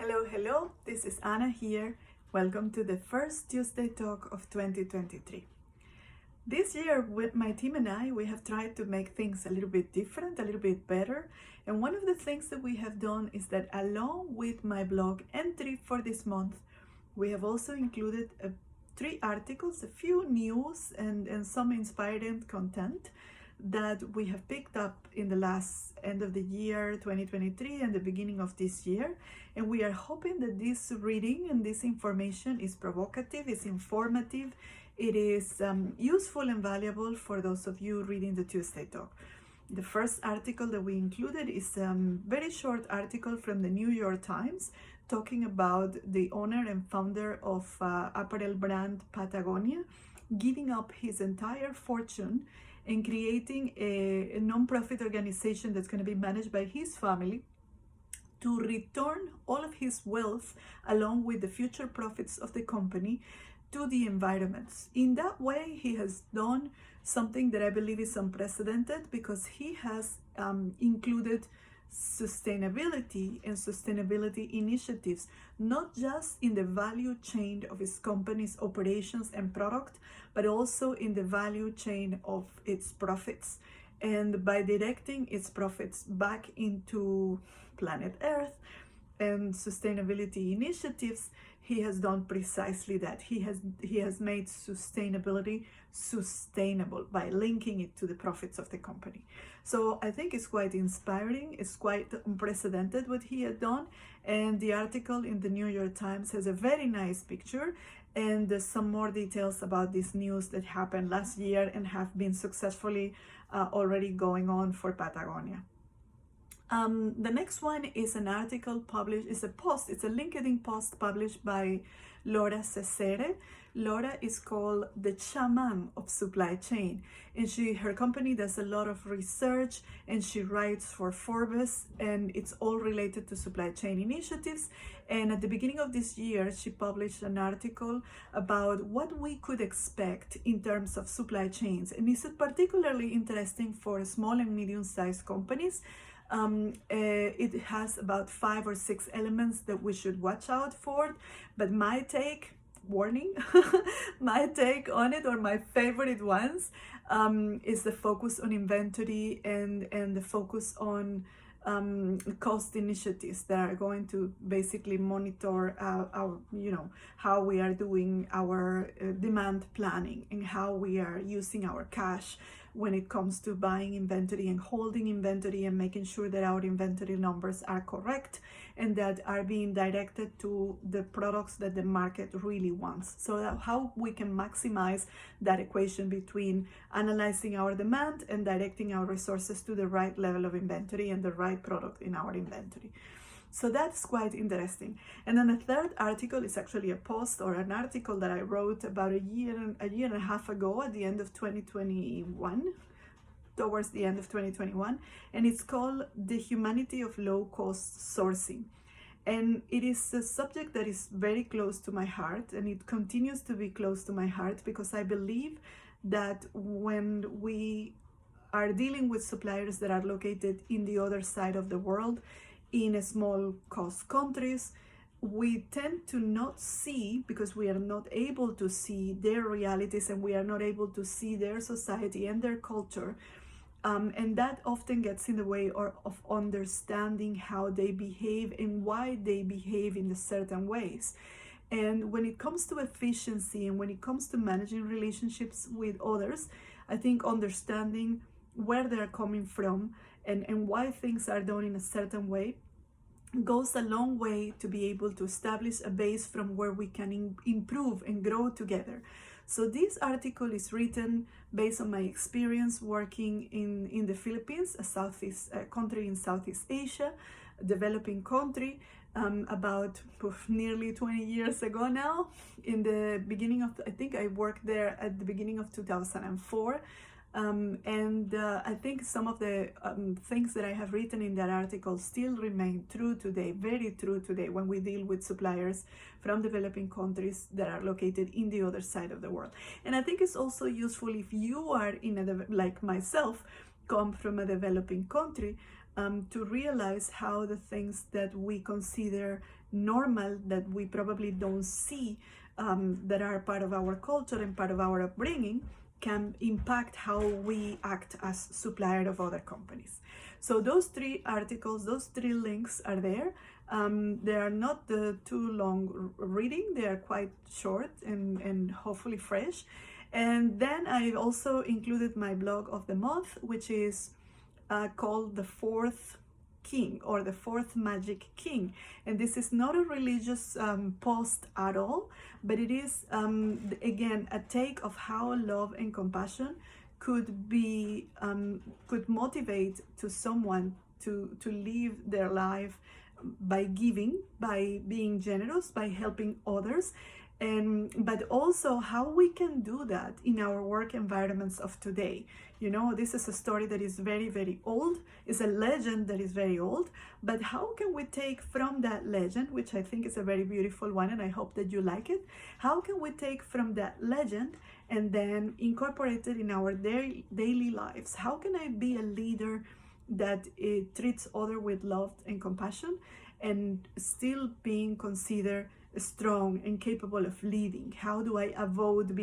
Hello, this is Anna here. Welcome to the first Tuesday talk of 2023. This year, with my team and I, we have tried to make things a little bit different, a little bit better. And one of the things that we have done is that along with my blog entry for this month, we have also included 3 articles, a few news and some inspiring content that we have picked up in the last end of the year 2023 and the beginning of this year, and we are hoping that this reading and this information is provocative, is informative, it is useful and valuable for those of you reading the Tuesday talk. The first article that we included is a very short article from the New York Times talking about the owner and founder of apparel brand Patagonia giving up his entire fortune and creating a non-profit organization that's going to be managed by his family to return all of his wealth along with the future profits of the company to the environment. In that way, he has done something that I believe is unprecedented because he has included sustainability and sustainability initiatives, not just in the value chain of his company's operations and product, but also in the value chain of its profits. And by directing its profits back into planet Earth and sustainability initiatives, he has done precisely that. He has made sustainability sustainable by linking it to the profits of the company. So I think it's quite inspiring. It's quite unprecedented what he had done. And the article in the New York Times has a very nice picture and some more details about this news that happened last year and have been successfully already going on for Patagonia. The next one is an article published, it's a LinkedIn post published by Laura Cesare. Laura is called the shaman of supply chain, and her company does a lot of research and she writes for Forbes, and it's all related to supply chain initiatives. And at the beginning of this year, she published an article about what we could expect in terms of supply chains, and this is particularly interesting for small and medium-sized companies. It has about 5 or 6 elements that we should watch out for, but my take, warning, my take on it, or my favorite ones, is the focus on inventory and the focus on cost initiatives that are going to basically monitor our how we are doing our demand planning and how we are using our cash when it comes to buying inventory and holding inventory and making sure that our inventory numbers are correct and that are being directed to the products that the market really wants. So that how we can maximize that equation between analyzing our demand and directing our resources to the right level of inventory and the right product in our inventory. So that's quite interesting. And then the third article is actually a post or an article that I wrote about a year and a half ago at the end of 2021, towards the end of 2021, and it's called The Humanity of Low-Cost Sourcing. And it is a subject that is very close to my heart, and it continues to be close to my heart because I believe that when we are dealing with suppliers that are located in the other side of the world, in small cost countries, we tend to not see, because we are not able to see their realities and we are not able to see their society and their culture, and that often gets in the way of understanding how they behave and why they behave in certain ways. And when it comes to efficiency and when it comes to managing relationships with others, I think understanding where they're coming from and why things are done in a certain way goes a long way to be able to establish a base from where we can improve and grow together. So this article is written based on my experience working in the Philippines, a country in Southeast Asia, a developing country, about nearly 20 years ago now. In the beginning of, I think I worked there at the beginning of 2004. I think some of the things that I have written in that article still remain true today, very true today, when we deal with suppliers from developing countries that are located in the other side of the world. And I think it's also useful if you are like myself, come from a developing country, to realize how the things that we consider normal, that we probably don't see, that are part of our culture and part of our upbringing, can impact how we act as supplier of other companies. So those 3 articles, those 3 links are there. They are not too long reading, they are quite short and hopefully fresh. And then I also included my blog of the month, which is called The Fourth King, or The Fourth Magic King. And this is not a religious post at all, but it is again a take of how love and compassion could be could motivate to someone to live their life by giving, by being generous, by helping others, and but also how we can do that in our work environments of today. You know, this is a story that is very, very old. It's a legend that is very old, but how can we take from that legend, which I think is a very beautiful one, and I hope that you like it, how can we take from that legend and then incorporate it in our daily lives? How can I be a leader that treats others with love and compassion and still being considered strong and capable of leading? How do I avoid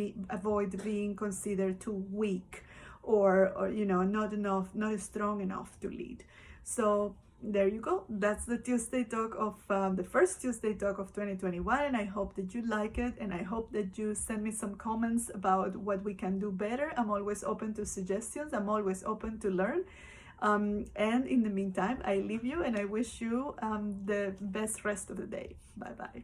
being considered too weak or you know, not strong enough to lead? So there you go. That's the Tuesday talk of the first Tuesday talk of 2021, and I hope that you like it, and I hope that you send me some comments about what we can do better. I'm always open to suggestions. I'm always open to learn. And in the meantime, I leave you and I wish you the best rest of the day. Bye bye.